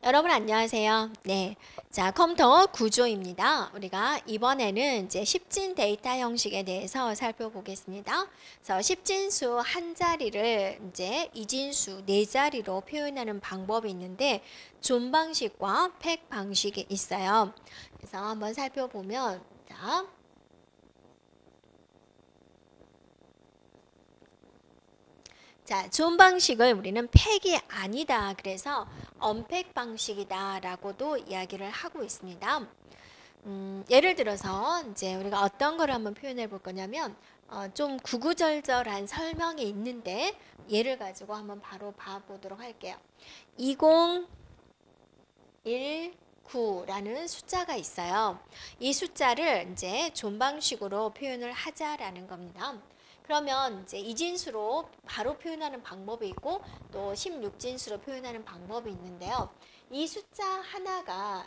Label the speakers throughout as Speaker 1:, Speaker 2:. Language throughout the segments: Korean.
Speaker 1: 여러분 안녕하세요. 네. 자, 컴퓨터 구조입니다. 우리가 이번에는 이제 십진 데이터 형식에 대해서 살펴보겠습니다. 그래서 십진수 한 자리를 이제 이진수 네 자리로 표현하는 방법이 있는데 존 방식과 팩 방식이 있어요. 그래서 한번 살펴보면 존 방식을 우리는 팩이 아니다. 그래서 언팩 방식이다 라고도 이야기를 하고 있습니다. 예를 들어서 이제 우리가 어떤 걸 한번 표현해 볼 거냐면 좀 구구절절한 설명이 있는데 예를 가지고 한번 바로 봐보도록 할게요. 2019라는 숫자가 있어요. 이 숫자를 이제 존 방식으로 표현을 하자라는 겁니다. 그러면 이제 이진수로 바로 표현하는 방법이 있고 또 16진수로 표현하는 방법이 있는데요. 이 숫자 하나가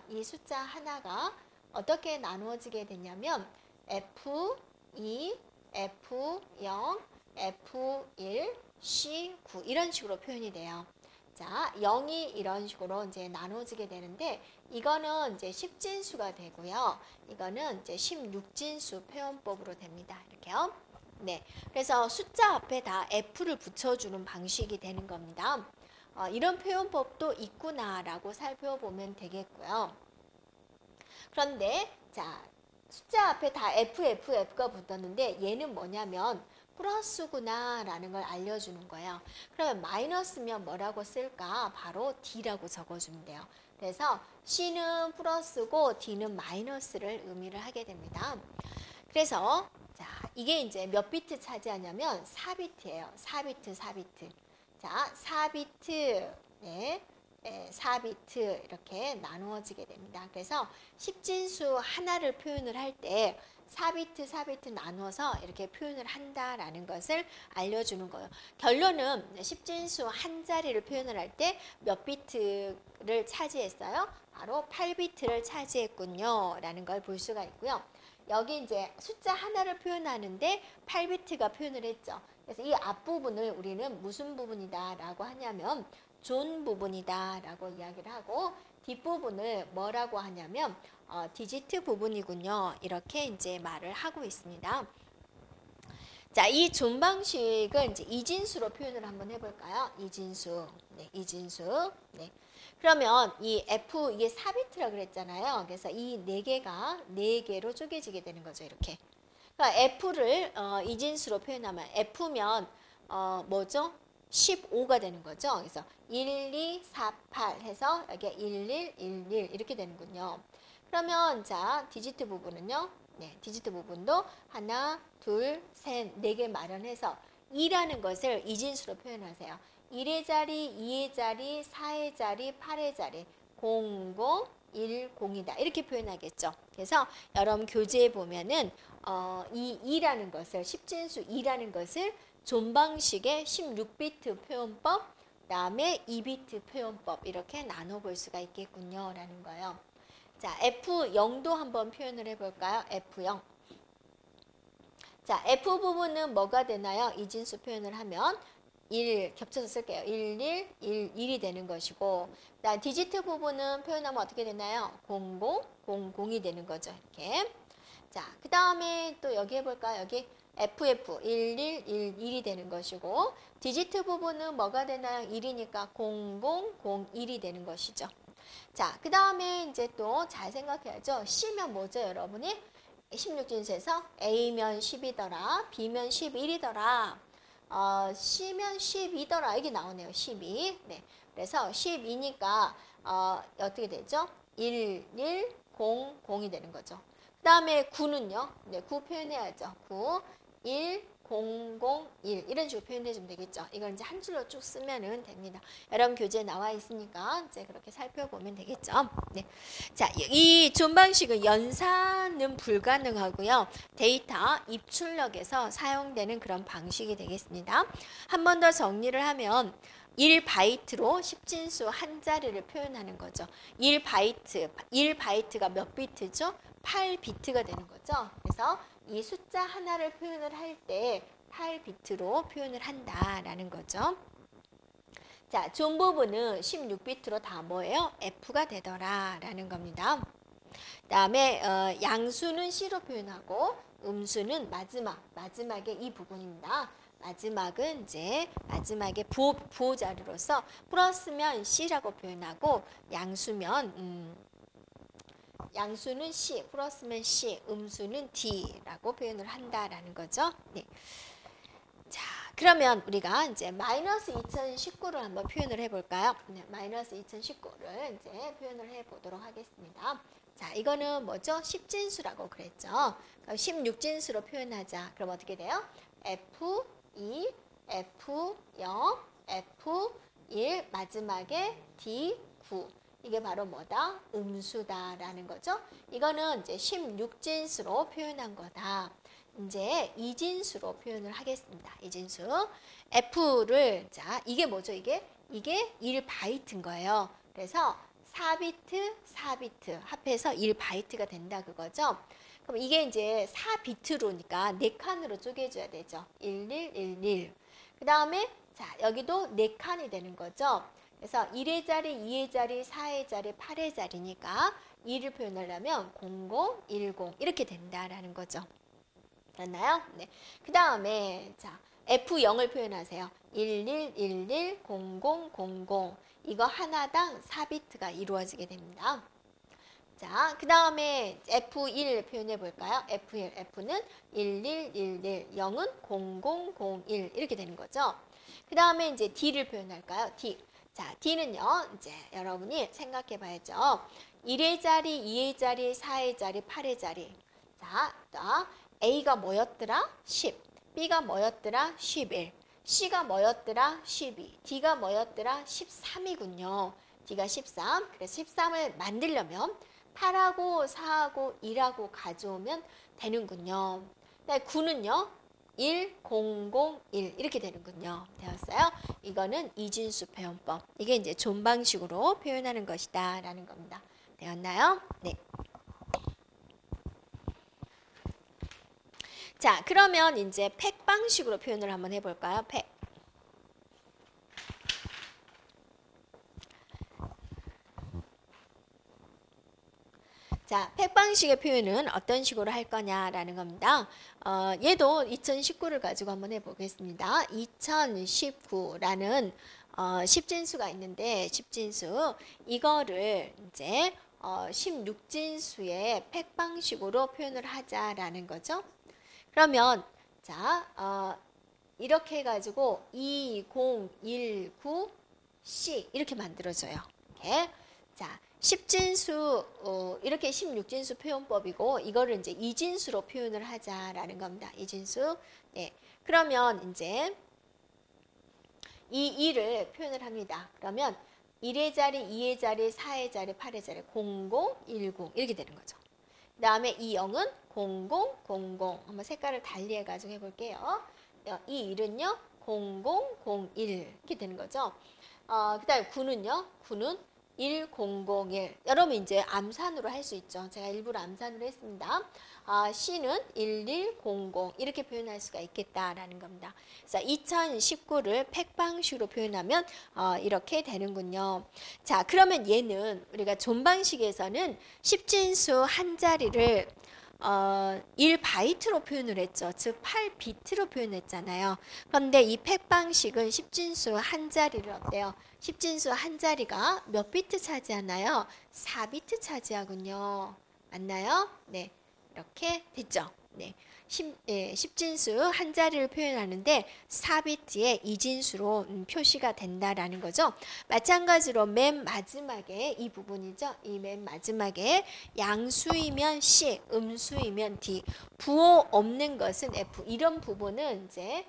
Speaker 1: 어떻게 나누어지게 되냐면 F2, F0, F1, C9 이런 식으로 표현이 돼요. 자, 0이 이런 식으로 이제 나눠지게 되는데 이거는 이제 10진수가 되고요. 이거는 이제 16진수 표현법으로 됩니다. 이렇게요. 네. 그래서 숫자 앞에 다 F를 붙여주는 방식이 되는 겁니다. 이런 표현법도 있구나라고 살펴보면 되겠고요. 그런데 자, 숫자 앞에 다 F가 붙었는데 얘는 뭐냐면 플러스구나 라는 걸 알려주는 거예요. 그러면 마이너스면 뭐라고 쓸까? 바로 D라고 적어주면 돼요. 그래서 C는 플러스고 D는 마이너스를 의미를 하게 됩니다. 그래서 자, 이게 이제 몇 비트 차지하냐면 4비트예요. 4비트. 자, 4비트. 네. 4비트 이렇게 나누어지게 됩니다. 그래서 십진수 하나를 표현을 할 때 4비트 나누어서 이렇게 표현을 한다라는 것을 알려주는 거예요. 결론은 십진수 한 자리를 표현을 할 때 몇 비트를 차지했어요? 바로 8비트를 차지했군요. 라는 걸 볼 수가 있고요. 여기 이제 숫자 하나를 표현하는데 8비트가 표현을 했죠. 그래서 이 앞부분을 우리는 무슨 부분이다 라고 하냐면 존 부분이다 라고 이야기를 하고 뒷부분을 뭐라고 하냐면 디지트 부분이군요. 이렇게 이제 말을 하고 있습니다. 자, 이 존 방식은 이제 이진수로 표현을 한번 해볼까요? 이진수. 네, 이진수. 네. 그러면 이 F, 이게 4비트라 그랬잖아요. 그래서 이 네 개가 네 개로 쪼개지게 되는 거죠. 이렇게. 그러니까 F를 이진수로 표현하면 F면 뭐죠? 15가 되는 거죠. 그래서 1, 2, 4, 8 해서 여기 1, 1, 1, 1 이렇게 되는군요. 그러면 자, 디지트 부분은요. 네, 디지트 부분도 하나, 둘, 셋, 네 개 마련해서 2라는 것을 이진수로 표현하세요. 1의 자리, 2의 자리, 4의 자리, 8의 자리, 00, 10이다. 이렇게 표현하겠죠. 그래서 여러분 교재에 보면은 이 2라는 것을, 십진수 2라는 것을 존 방식의 16비트 표현법, 그다음에 2비트 표현법 이렇게 나눠볼 수가 있겠군요. 라는 거예요. 자, F0도 한번 표현을 해볼까요? F0. 자, F 부분은 뭐가 되나요? 이진수 표현을 하면 1 겹쳐서 쓸게요. 1, 1, 1이 되는 것이고 디지트 부분은 표현하면 어떻게 되나요? 00, 00이 되는 거죠. 이렇게. 자, 그 다음에 또 여기 해볼까요? 여기 FF 1, 1, 1, 1이 되는 것이고 디지트 부분은 뭐가 되나요? 1이니까 00, 01이 되는 것이죠. 자, 그 다음에 이제 또 잘 생각해야죠. C면 뭐죠, 여러분이? 16진수에서 A면 10이더라, B면 11이더라, C면 12더라. 이게 나오네요. 12. 네. 그래서 12니까 어떻게 되죠? 1, 1, 0, 0이 되는 거죠. 그 다음에 9는요. 네, 9 표현해야죠. 9, 1, 0, 0, 1 이런 식으로 표현해주면 되겠죠. 이걸 이제 한 줄로 쭉 쓰면은 됩니다. 여러분 교재에 나와 있으니까 이제 그렇게 살펴보면 되겠죠. 네. 자, 이 존 방식은 연산은 불가능하고요. 데이터 입출력에서 사용되는 그런 방식이 되겠습니다. 한 번 더 정리를 하면 1바이트로 십진수 한 자리를 표현하는 거죠. 1바이트가 몇 비트죠? 8비트가 되는 거죠. 그래서 이 숫자 하나를 표현을 할 때 8비트로 표현을 한다라는 거죠. 자, 준 부분은 16비트로 다 뭐예요? F가 되더라라는 겁니다. 그다음에 양수는 C로 표현하고 음수는 마지막에 이 부분입니다. 마지막은 이제 마지막에 부호 자리로서 플러스면 C라고 표현하고 양수는 C, 플러스면 C, 음수는 D라고 표현을 한다라는 거죠. 네. 자, 그러면 우리가 이제 마이너스 2019를 한번 표현을 해볼까요? 네, 마이너스 2019를 이제 표현을 해보도록 하겠습니다. 자, 이거는 뭐죠? 10진수라고 그랬죠. 그럼 16진수로 표현하자. 그럼 어떻게 돼요? F2, F0, F1, 마지막에 D9. 이게 바로 뭐다? 음수다라는 거죠. 이거는 이제 16진수로 표현한 거다. 이제 이진수로 표현을 하겠습니다. 이진수. F를, 자, 이게 뭐죠? 이게 1바이트인 거예요. 그래서 4비트 합해서 1바이트가 된다 그거죠. 그럼 이게 이제 4비트로니까 4칸으로 쪼개줘야 되죠. 1111. 그 다음에 자, 여기도 4칸이 되는 거죠. 그래서 1의 자리, 2의 자리, 4의 자리, 8의 자리니까 2를 표현하려면 0010 이렇게 된다라는 거죠. 됐나요? 네. 그 다음에 자, F0을 표현하세요. 1111 0000 이거 하나당 4비트가 이루어지게 됩니다. 자, 그 다음에 F1 표현해 볼까요? F1, F는 1111, 0은 0001 이렇게 되는 거죠. 그 다음에 이제 D를 표현할까요? D. 자, D는요, 이제 여러분이 생각해 봐야죠. 1의 자리, 2의 자리, 4의 자리, 8의 자리. 자, 또 A가 뭐였더라? 10. B가 뭐였더라? 11. C가 뭐였더라? 12. D가 뭐였더라? 13이군요. D가 13. 그래서 13을 만들려면 8하고 4하고 1하고 가져오면 되는군요. 9는요. 1, 0, 0, 1 이렇게 되는군요. 되었어요? 이거는 이진수 표현법. 이게 이제 존방식으로 표현하는 것이다 라는 겁니다. 되었나요? 네. 자, 그러면 이제 팩 방식으로 표현을 한번 해볼까요? 팩. 자, 팩 방식의 표현은 어떤 식으로 할 거냐라는 겁니다. 얘도 2019를 가지고 한번 해보겠습니다. 2019라는 10진수가 있는데 10진수 이거를 이제 16진수의 팩 방식으로 표현을 하자라는 거죠. 그러면 자 이렇게 해가지고 2019C 이렇게 만들어져요. 이렇게. 자 10진수 이렇게 16진수 표현법이고 이거를 이제 이진수로 표현을 하자라는 겁니다. 이진수. 네. 그러면 이제 이 2를 표현을 합니다. 그러면 1의 자리, 2의 자리, 4의 자리, 8의 자리 0010 이렇게 되는 거죠. 그 다음에 이 0은 0000 한번 색깔을 달리 해가지고 해볼게요. 이 1은요 0001 이렇게 되는 거죠. 그 다음에 9는요 9는 1001 여러분 이제 암산으로 할 수 있죠. 제가 일부러 암산으로 했습니다. C는 1100 이렇게 표현할 수가 있겠다라는 겁니다. 그래서 2019를 팩 방식으로 표현하면 이렇게 되는군요. 자, 그러면 얘는 우리가 존 방식에서는 10진수 한 자리를 1바이트로 표현을 했죠. 즉 8비트로 표현했잖아요. 그런데 이 팩 방식은 10진수 한 자리를 어때요? 10진수 한 자리가 몇 비트 차지하나요? 4비트 차지하군요. 맞나요? 네. 이렇게 됐죠. 네. 10진수 한 자리를 표현하는데 4비트의 이진수로 표시가 된다라는 거죠. 마찬가지로 맨 마지막에 이 부분이죠. 이 맨 마지막에 양수이면 C, 음수이면 D, 부호 없는 것은 F. 이런 부분은 이제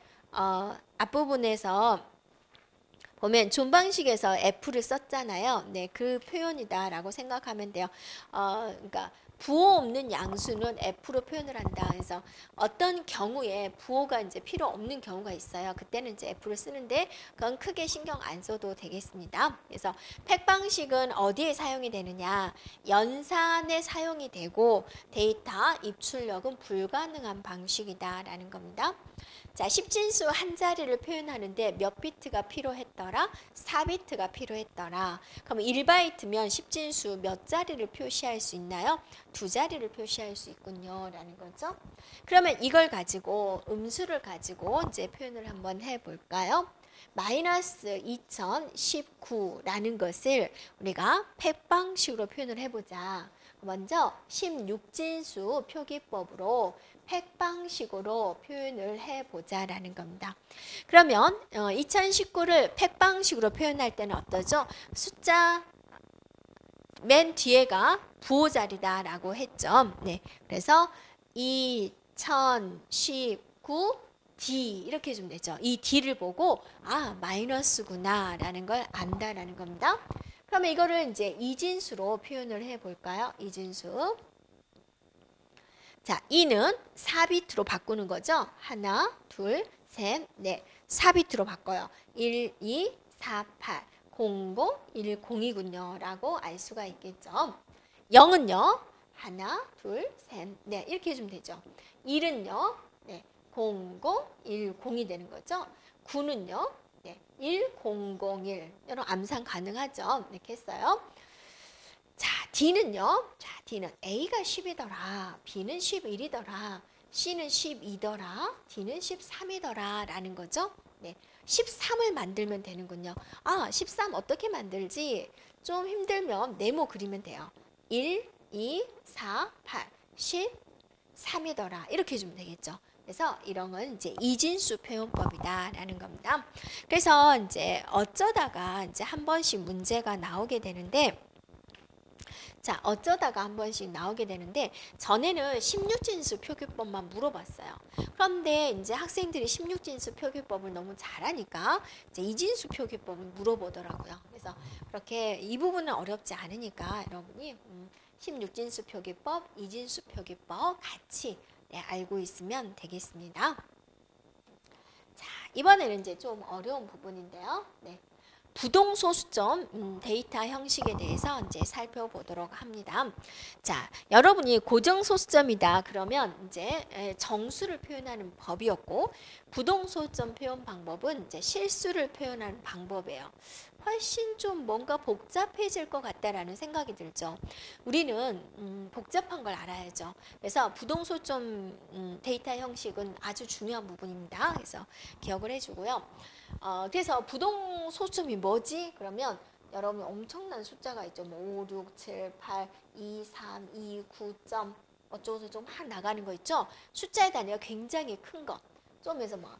Speaker 1: 앞부분에서 보면 존방식에서 F를 썼잖아요. 네, 그 표현이다라고 생각하면 돼요. 그러니까 부호 없는 양수는 F로 표현을 한다. 그래서 어떤 경우에 부호가 이제 필요 없는 경우가 있어요. 그때는 이제 F를 쓰는데 그건 크게 신경 안 써도 되겠습니다. 그래서 팩 방식은 어디에 사용이 되느냐? 연산에 사용이 되고 데이터 입출력은 불가능한 방식이다라는 겁니다. 자, 10진수 한 자리를 표현하는데 몇 비트가 필요했더라? 4비트가 필요했더라. 그럼 1바이트면 10진수 몇 자리를 표시할 수 있나요? 2자리를 표시할 수 있군요. 라는 거죠. 그러면 이걸 가지고 음수를 가지고 이제 표현을 한번 해볼까요? 마이너스 2019라는 것을 우리가 팩 방식으로 표현을 해보자. 먼저 16진수 표기법으로 팩 방식으로 표현을 해보자라는 겁니다. 그러면 2019를 팩 방식으로 표현할 때는 어떠죠? 숫자 맨 뒤에가 부호 자리다라고 했죠. 네, 그래서 2019 D 이렇게 해주면 되죠. 이 D를 보고 아 마이너스구나 라는 걸 안다라는 겁니다. 그러면 이거를 이제 이진수로 표현을 해볼까요? 이진수. 자, 2는 4비트로 바꾸는 거죠. 하나, 둘, 셋, 넷. 4비트로 바꿔요. 1, 2, 4, 8, 0, 0, 1, 0이군요. 라고 알 수가 있겠죠. 0은요. 하나, 둘, 셋, 넷. 이렇게 해주면 되죠. 1은요. 네, 0, 0, 1, 0이 되는 거죠. 9는요. 네, 1, 0, 0, 1. 여러분 암산 가능하죠. 이렇게 했어요. 자, D는요. 자, D는 A가 10이더라. B는 11이더라. C는 12더라. D는 13이더라. 라는 거죠. 네, 13을 만들면 되는군요. 아, 13 어떻게 만들지? 좀 힘들면 네모 그리면 돼요. 1, 2, 4, 8, 13이더라. 이렇게 해주면 되겠죠. 그래서 이런 건 이제 이진수 표현법이다라는 겁니다. 그래서 이제 어쩌다가 이제 한 번씩 문제가 나오게 되는데, 자, 어쩌다가 한 번씩 나오게 되는데 전에는 16진수 표기법만 물어봤어요. 그런데 이제 학생들이 16진수 표기법을 너무 잘하니까 이제 이진수 표기법을 물어보더라고요. 그래서 그렇게 이 부분은 어렵지 않으니까 여러분이 16진수 표기법, 이진수 표기법 같이 네, 알고 있으면 되겠습니다. 자, 이번에는 이제 좀 어려운 부분인데요. 네. 부동소수점 데이터 형식에 대해서 이제 살펴보도록 합니다. 자, 여러분이 고정소수점이다 그러면 이제 정수를 표현하는 법이었고 부동소수점 표현 방법은 이제 실수를 표현하는 방법이에요. 훨씬 좀 뭔가 복잡해질 것 같다라는 생각이 들죠. 우리는 복잡한 걸 알아야죠. 그래서 부동소수점 데이터 형식은 아주 중요한 부분입니다. 그래서 기억을 해주고요. 그래서 부동소수점이 뭐지? 그러면 여러분 엄청난 숫자가 있죠. 뭐 5, 6, 7, 8, 2, 3, 2, 9 점 어쩌고저쩌고 막 나가는 거 있죠. 숫자의 단위가 굉장히 큰 거. 좀 해서 뭐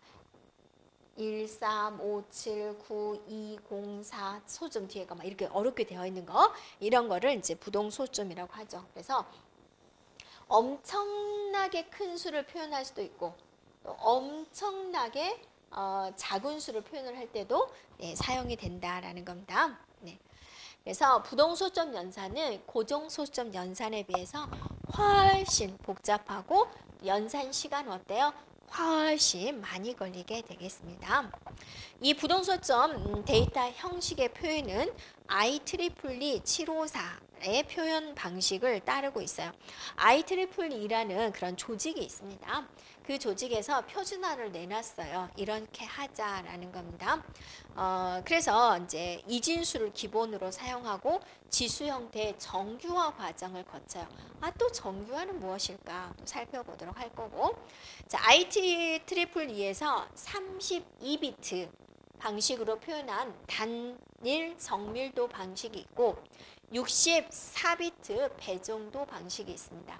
Speaker 1: 1, 3, 5, 7, 9, 2, 0, 4 소점 뒤에가 막 이렇게 어렵게 되어 있는 거 이런 거를 이제 부동소수점이라고 하죠. 그래서 엄청나게 큰 수를 표현할 수도 있고 또 엄청나게 작은 수를 표현을 할 때도 네, 사용이 된다라는 겁니다. 네. 그래서 부동소수점 연산은 고정소수점 연산에 비해서 훨씬 복잡하고 연산 시간은 어때요? 훨씬 많이 걸리게 되겠습니다. 이 부동소수점 데이터 형식의 표현은 IEEE 754의 표현 방식을 따르고 있어요. IEEE라는 그런 조직이 있습니다. 그 조직에서 표준화를 내놨어요. 이렇게 하자라는 겁니다. 그래서 이제 이진수를 기본으로 사용하고 지수 형태의 정규화 과정을 거쳐요. 또 정규화는 무엇일까? 또 살펴보도록 할 거고. 자, IEEE에서 32비트 방식으로 표현한 단일 정밀도 방식이 있고 64비트 배정도 방식이 있습니다.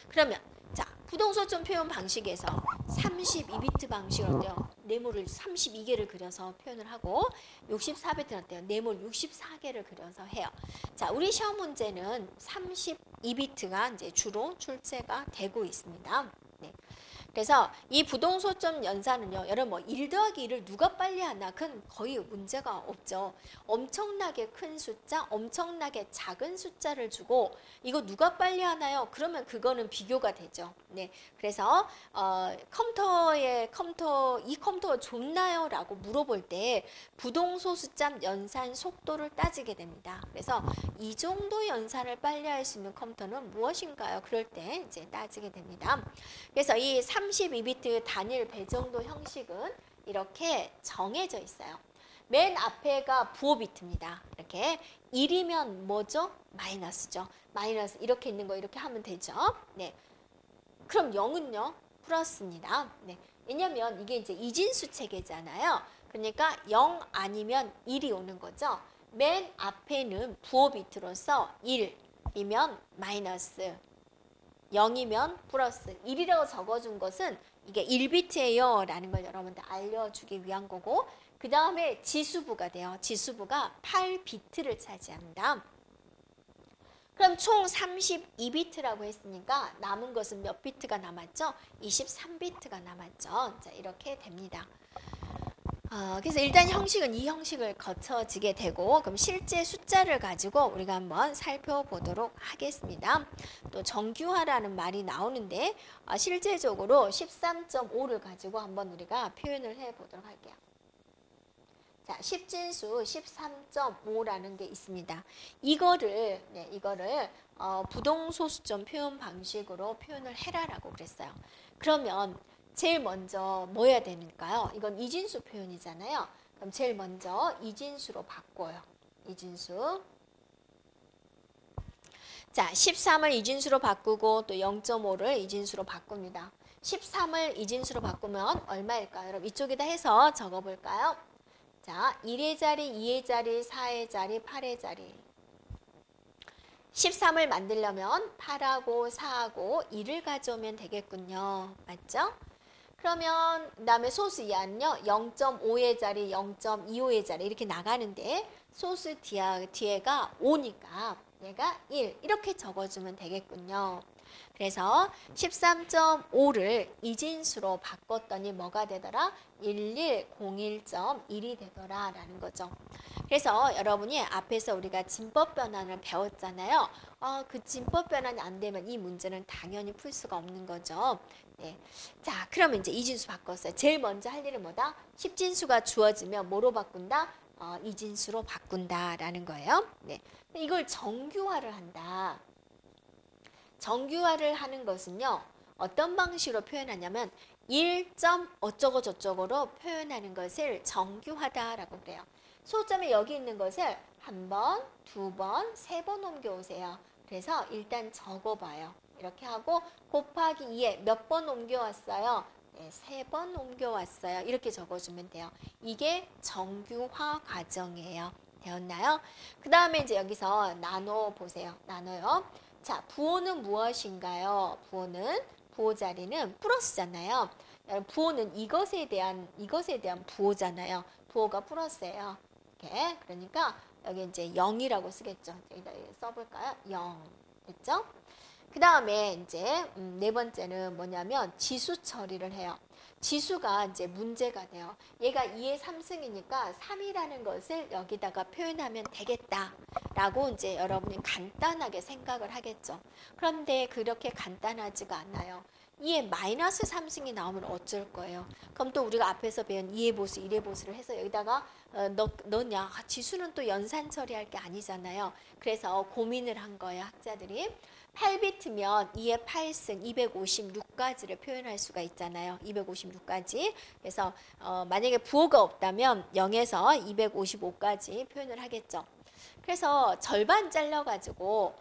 Speaker 1: 그러면 자, 부동소수점 표현 방식에서 32비트 방식은 어때요? 네모를 32개를 그려서 표현을 하고 64비트는 어때요? 네모를 64개를 그려서 해요. 자, 우리 시험 문제는 32비트가 이제 주로 출제가 되고 있습니다. 네. 그래서 이 부동소점 연산은요. 여러분 뭐 1 더하기 1을 누가 빨리 하나? 그건 거의 문제가 없죠. 엄청나게 큰 숫자, 엄청나게 작은 숫자를 주고 이거 누가 빨리 하나요? 그러면 그거는 비교가 되죠. 네, 그래서 이 컴퓨터가 좋나요? 라고 물어볼 때 부동소수점 연산 속도를 따지게 됩니다. 그래서 이 정도 연산을 빨리 할 수 있는 컴퓨터는 무엇인가요? 그럴 때 이제 따지게 됩니다. 그래서 이 32비트 단일 배정도 형식은 이렇게 정해져 있어요. 맨 앞에가 부호 비트입니다. 이렇게 1이면 뭐죠? 마이너스죠. 마이너스 이렇게 있는 거 이렇게 하면 되죠. 네. 그럼 0은요? 플러스입니다. 네. 왜냐면 이게 이제 이진수 체계잖아요. 그러니까 0 아니면 1이 오는 거죠. 맨 앞에는 부호 비트로서 1이면 마이너스, 0이면 플러스, 1이라고 적어준 것은 이게 1비트예요 라는 걸 여러분들 알려주기 위한 거고, 그 다음에 지수부가 돼요. 지수부가 8비트를 차지합니다. 그럼 총 32비트라고 했으니까 남은 것은 몇 비트가 남았죠? 23비트가 남았죠. 자, 이렇게 됩니다. 그래서 일단 형식은 이 형식을 거쳐지게 되고, 그럼 실제 숫자를 가지고 우리가 한번 살펴보도록 하겠습니다. 또 정규화라는 말이 나오는데 실제적으로 13.5를 가지고 한번 우리가 표현을 해보도록 할게요. 자, 10진수 13.5라는 게 있습니다. 이거를 부동소수점 표현 방식으로 표현을 해라라고 그랬어요. 그러면 제일 먼저 뭐 해야 되니까요? 이건 이진수 표현이잖아요. 그럼 제일 먼저 이진수로 바꿔요. 이진수. 자, 13을 이진수로 바꾸고 또 0.5를 이진수로 바꿉니다. 13을 이진수로 바꾸면 얼마일까요? 여러분 이쪽에다 해서 적어볼까요? 자, 1의 자리, 2의 자리, 4의 자리, 8의 자리. 13을 만들려면 8하고 4하고 1을 가져오면 되겠군요. 맞죠? 그러면 그다음에 소수 이하는요. 0.5의 자리, 0.25의 자리 이렇게 나가는데 소수 뒤에가 5니까 얘가 1 이렇게 적어주면 되겠군요. 그래서 13.5를 이진수로 바꿨더니 뭐가 되더라? 1101.1이 되더라 라는 거죠. 그래서 여러분이 앞에서 우리가 진법 변환을 배웠잖아요. 그 진법 변환이 안 되면 이 문제는 당연히 풀 수가 없는 거죠. 네. 자, 그러면 이제 이진수 바꿨어요. 제일 먼저 할 일은 뭐다? 10진수가 주어지면 뭐로 바꾼다? 이진수로 바꾼다라는 거예요. 네. 이걸 정규화를 한다. 정규화를 하는 것은요. 어떤 방식으로 표현하냐면 1점 어쩌고 저쩌고로 표현하는 것을 정규화다라고 그래요. 소점이 여기 있는 것을 한 번, 두 번, 세 번 옮겨오세요. 그래서 일단 적어봐요. 이렇게 하고 곱하기 2에 몇 번 옮겨왔어요? 네, 3번 옮겨왔어요. 이렇게 적어주면 돼요. 이게 정규화 과정이에요. 되었나요? 그 다음에 이제 여기서 나눠 보세요. 나눠요. 자, 부호는 무엇인가요? 부호 자리는 플러스잖아요. 부호는 이것에 대한 부호잖아요. 부호가 플러스예요. 이렇게. 그러니까 여기 이제 0이라고 쓰겠죠. 여기다 써볼까요? 0. 됐죠? 그 다음에 이제 네 번째는 뭐냐면 지수 처리를 해요. 지수가 이제 문제가 돼요. 얘가 2의 3승이니까 3이라는 것을 여기다가 표현하면 되겠다라고 이제 여러분이 간단하게 생각을 하겠죠. 그런데 그렇게 간단하지가 않아요. 2의 마이너스 3승이 나오면 어쩔 거예요. 그럼 또 우리가 앞에서 배운 2의 보수, 1의 보수를 해서 여기다가 넣냐. 지수는 또 연산 처리할 게 아니잖아요. 그래서 고민을 한 거예요, 학자들이. 8비트면 2의 8승 256가지를 표현할 수가 있잖아요. 256가지. 그래서 만약에 부호가 없다면 0에서 255까지 표현을 하겠죠. 그래서 절반 잘라가지고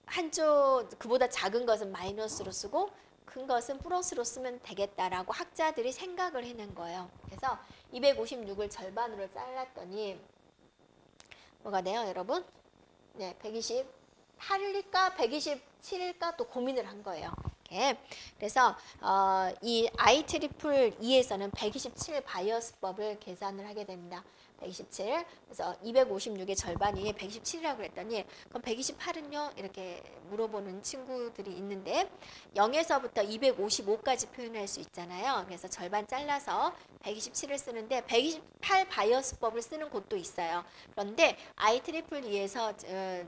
Speaker 1: 한쪽 그보다 작은 것은 마이너스로 쓰고 큰 것은 플러스로 쓰면 되겠다라고 학자들이 생각을 해낸 거예요. 그래서 256을 절반으로 잘랐더니 뭐가 돼요, 여러분? 네, 128일까 127일까 또 고민을 한 거예요. 이렇게. 그래서 이 IEEE에서는 127 바이어스법을 계산을 하게 됩니다. 127. 그래서 256의 절반이 127이라고 그랬더니 그럼 128은요? 이렇게 물어보는 친구들이 있는데 0에서부터 255까지 표현할 수 있잖아요. 그래서 절반 잘라서 127을 쓰는데 128 바이어스법을 쓰는 곳도 있어요. 그런데 IEE에서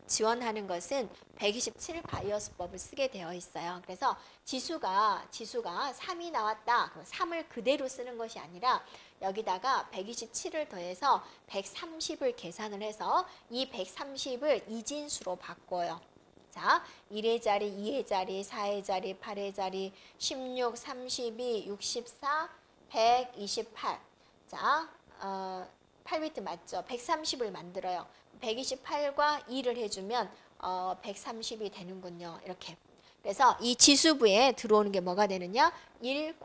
Speaker 1: 지원하는 것은 127 바이어스법을 쓰게 되어 있어요. 그래서 지수가 3이 나왔다. 그럼 3을 그대로 쓰는 것이 아니라 여기다가 127을 더해서 130을 계산을 해서 이 130을 이진수로 바꿔요. 자, 1의 자리, 2의 자리, 4의 자리, 8의 자리, 16, 32, 64, 128. 자, 8비트 맞죠? 130을 만들어요. 128과 2를 해주면 130이 되는군요. 이렇게. 그래서 이 지수부에 들어오는 게 뭐가 되느냐? 1000,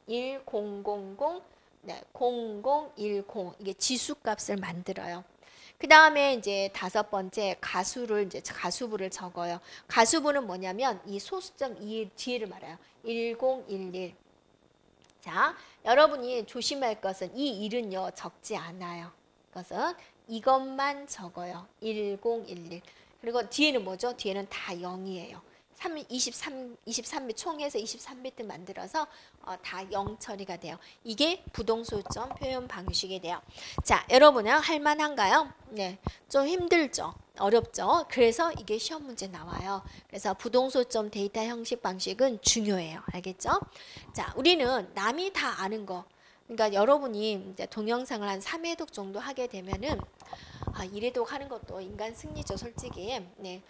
Speaker 1: 1000, 네, 0010 이게 지수값을 만들어요. 그 다음에 이제 5번째 가수부를 적어요. 가수부는 뭐냐면 이 소수점 뒤에를 말해요. 1011. 자, 여러분이 조심할 것은 이 1은요 적지 않아요. 그것은 이것만 적어요. 1011. 그리고 뒤에는 뭐죠? 뒤에는 다 0이에요. 23비트 총에서 23비트 만들어서 다 0 처리가 돼요. 이게 부동소점 표현 방식이 돼요. 자, 여러분은 할만한가요? 네, 좀 힘들죠? 어렵죠? 그래서 이게 시험 문제 나와요. 그래서 부동소점 데이터 형식 방식은 중요해요. 알겠죠? 자, 우리는 남이 다 아는 거. 그러니까 여러분이 이제 동영상을 한 3회독 정도 하게 되면은 1회독 하는 것도 인간 승리죠, 솔직히. 네,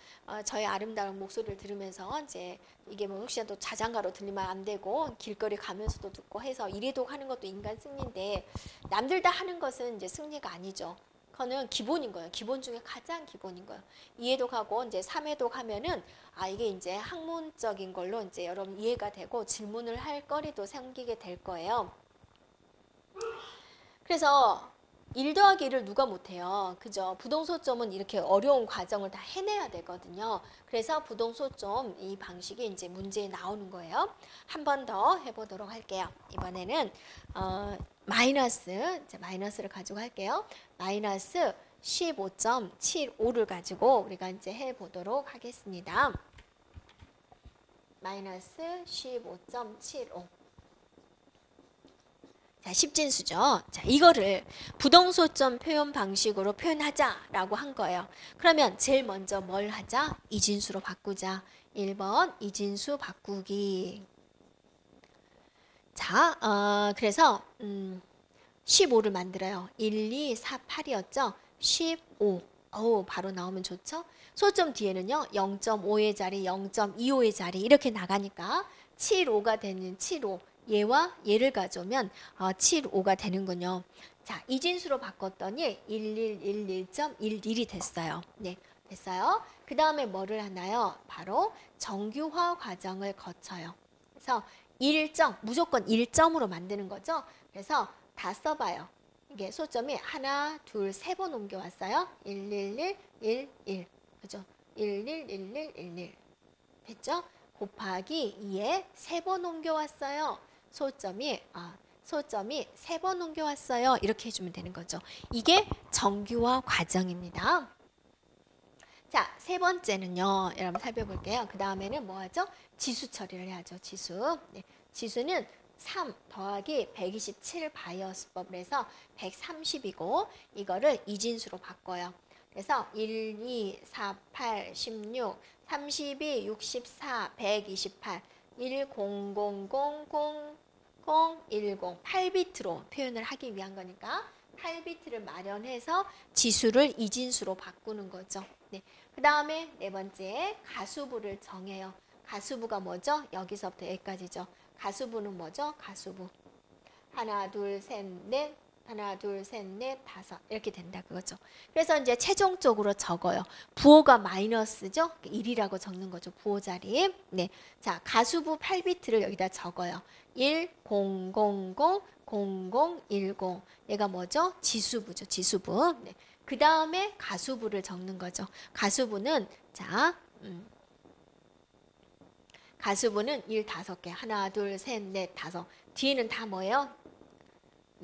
Speaker 1: 저의 아름다운 목소리를 들으면서 이제 이게 뭐 혹시라도 자장가로 들리면 안 되고 길거리 가면서도 듣고 해서 1회독 하는 것도 인간 승리인데 남들 다 하는 것은 이제 승리가 아니죠. 그거는 기본인 거예요. 기본 중에 가장 기본인 거예요. 2회독하고 이제 3회독 하면은 이게 이제 학문적인 걸로 이제 여러분 이해가 되고 질문을 할 거리도 생기게 될 거예요. 그래서 1 더하기 1을 누가 못해요. 그죠? 부동소점은 이렇게 어려운 과정을 다 해내야 되거든요. 그래서 부동소점 이 방식이 이제 문제에 나오는 거예요. 한 번 더 해보도록 할게요. 이번에는 마이너스를 가지고 할게요. 마이너스 15.75를 가지고 우리가 이제 해보도록 하겠습니다. 마이너스 15.75. 자, 십진수죠. 자, 이거를 부동소점 표현 방식으로 표현하자라고 한 거예요. 그러면 제일 먼저 뭘 하자? 이진수로 바꾸자. 1번 이진수 바꾸기. 자, 그래서 15를 만들어요. 1, 2, 4, 8이었죠? 15. 바로 나오면 좋죠? 소점 뒤에는요. 0.5의 자리, 0.25의 자리 이렇게 나가니까 75가 되는 75. 얘와 얘를 가져오면 75가 되는군요. 자, 이진수로 바꿨더니 1111.11이 됐어요. 네, 됐어요. 그 다음에 뭐를 하나요? 바로 정규화 과정을 거쳐요. 그래서 무조건 1점으로 만드는 거죠. 그래서 다 써봐요. 이게 소점이 하나, 둘, 세 번 옮겨왔어요. 111, 11. 그죠? 111111. 됐죠? 곱하기 2에 세 번 옮겨왔어요. 소점이 세 번 옮겨왔어요. 이렇게 해주면 되는 거죠. 이게 정규화 과정입니다. 자, 세 번째는요. 여러분 살펴볼게요. 그 다음에는 뭐 하죠? 지수 처리를 해야죠. 지수. 네, 지수는 3 더하기 127 바이어스법을 해서 130이고 이거를 이진수로 바꿔요. 그래서 1, 2, 4, 8, 16, 32, 64, 128, 1000, 1010, 8비트로 표현을 하기 위한 거니까 8비트를 마련해서 지수를 이진수로 바꾸는 거죠. 네. 그 다음에 네 번째 가수부를 정해요. 가수부가 뭐죠? 여기서부터 여기까지죠. 가수부는 뭐죠? 가수부. 하나, 둘, 셋, 넷. 하나, 둘, 셋, 넷, 다섯. 이렇게 된다 그거죠. 그래서 이제 최종적으로 적어요. 부호가 마이너스죠? 1이라고 적는 거죠. 부호 자리. 네. 자, 가수부 8비트를 여기다 적어요. 1, 0, 0, 0, 0, 0, 10. 얘가 뭐죠? 지수부죠. 지수부. 네. 그 다음에 가수부를 적는 거죠. 가수부는 자, 가수부는 1 5개. 하나, 둘, 셋, 넷, 다섯. 뒤에는 다 뭐예요?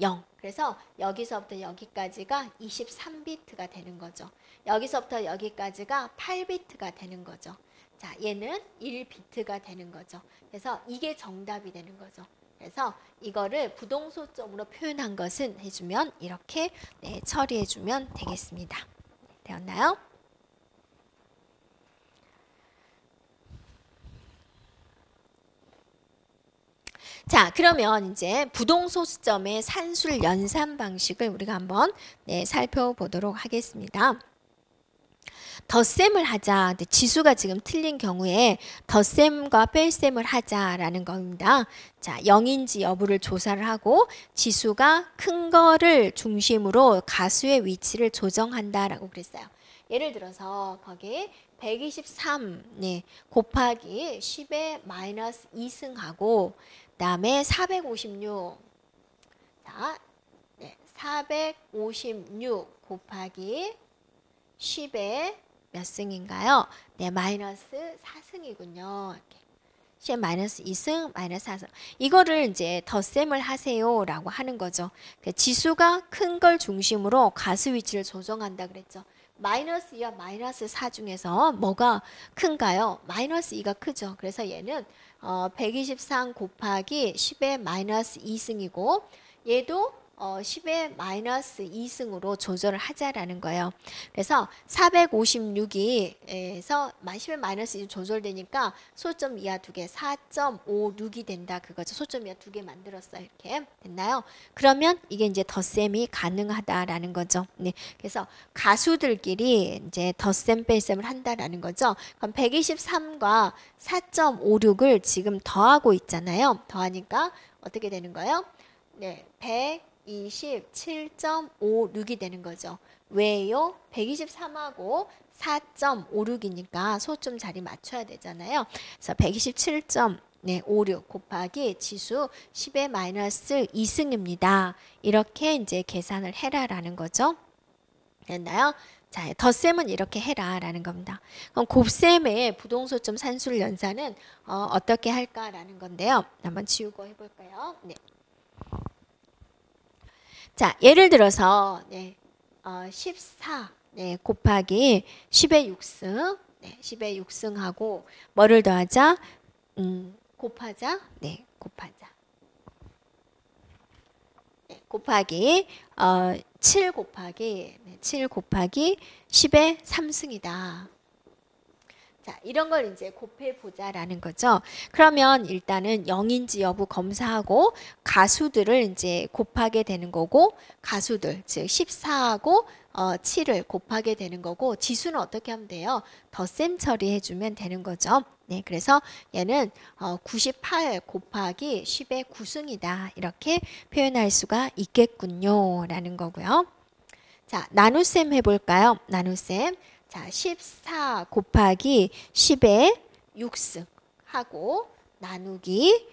Speaker 1: 0. 그래서 여기서부터 여기까지가 23비트가 되는 거죠. 여기서부터 여기까지가 8비트가 되는 거죠. 자, 얘는 1비트가 되는 거죠. 그래서 이게 정답이 되는 거죠. 그래서 이거를 부동소점으로 표현한 것은 해주면 이렇게 네, 처리해주면 되겠습니다. 되었나요? 자, 그러면 이제 부동소수점의 산술 연산 방식을 우리가 한번 네, 살펴보도록 하겠습니다. 덧셈을 하자. 지수가 지금 틀린 경우에 덧셈과 뺄셈을 하자라는 겁니다. 자, 0인지 여부를 조사를 하고 지수가 큰 거를 중심으로 가수의 위치를 조정한다라고 그랬어요. 예를 들어서 거기 123 네, 곱하기 10의 마이너스 2승하고 그다음에 456 자, 네, 456 곱하기 10의 몇 승인가요? 네, 마이너스 4승이군요. 이렇게. 10의 마이너스 2승, 마이너스 4승. 이거를 이제 덧셈을 하세요 라고 하는 거죠. 지수가 큰 걸 중심으로 가수 위치를 조정한다 그랬죠. 마이너스 2와 마이너스 4 중에서 뭐가 큰가요? 마이너스 2가 크죠. 그래서 얘는 123 곱하기 10의 마이너스 2승이고 얘도 10의 마이너스 2승으로 조절을 하자라는 거예요. 그래서 456이에서 10의 마이너스 2 조절되니까 소점 이하 2개 4.56이 된다 그거죠. 소점 이하 2개 만들었어요. 이렇게 됐나요? 그러면 이게 이제 덧셈이 가능하다라는 거죠. 네. 그래서 가수들끼리 이제 덧셈 뺄셈을 한다라는 거죠. 그럼 123과 4.56을 지금 더하고 있잖아요. 더하니까 어떻게 되는 거예요? 네, 127.56이 되는 거죠. 왜요? 123하고 4.56이니까 소점 자리 맞춰야 되잖아요. 그래서 127.56 곱하기 지수 10의 마이너스 2승입니다. 이렇게 이제 계산을 해라라는 거죠. 됐나요? 자, 덧셈은 이렇게 해라라는 겁니다. 그럼 곱셈의 부동소점 산술 연산은 어떻게 할까라는 건데요. 한번 지우고 해볼까요? 네. 자, 예를 들어서 네, 14 네, 곱하기 10의 6승 네, 10의 6승하고 뭐를 더하자? 곱하자. 네, 곱하자. 네, 곱하기 7 곱하기 10의 3승이다. 자, 이런 걸 이제 곱해보자라는 거죠. 그러면 일단은 0인지 여부 검사하고 가수들을 이제 곱하게 되는 거고 가수들, 즉 14하고 7을 곱하게 되는 거고 지수는 어떻게 하면 돼요? 덧셈 처리해주면 되는 거죠. 네, 그래서 얘는 98 곱하기 10의 9승이다. 이렇게 표현할 수가 있겠군요. 라는 거고요. 자, 나눗셈 해볼까요? 나눗셈. 자, 14 곱하기 10의 6승 하고 나누기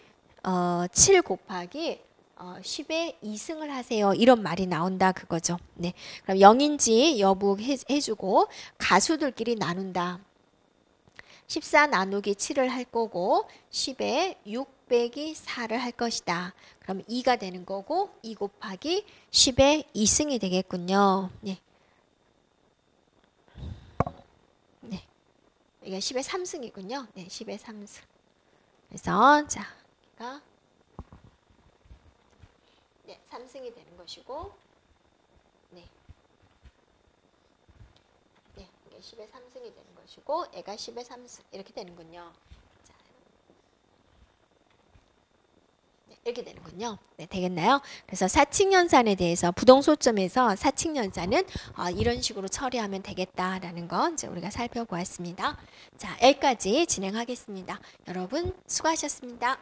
Speaker 1: 7 곱하기 10의 2승을 하세요. 이런 말이 나온다 그거죠. 네, 그럼 0인지 여부 해주고 가수들끼리 나눈다. 14 나누기 7을 할 거고 10에 6 빼기 4를 할 것이다. 그럼 2가 되는 거고 2 곱하기 10의 2승이 되겠군요. 네. 이게 10의 3승이군요. 네, 10의 3승. 그래서 자, 여기가 네, 3승이 되는 것이고 네. 네, 이게 10의 3승이 되는 것이고 얘가 10의 3승 이렇게 되는군요. 자, 네, 이렇게 되는군요. 네, 되겠나요? 그래서 사칙연산에 대해서 부동소점에서 사칙연산은 이런 식으로 처리하면 되겠다라는 거 이제 우리가 살펴보았습니다. 자, 여기까지 진행하겠습니다. 여러분 수고하셨습니다.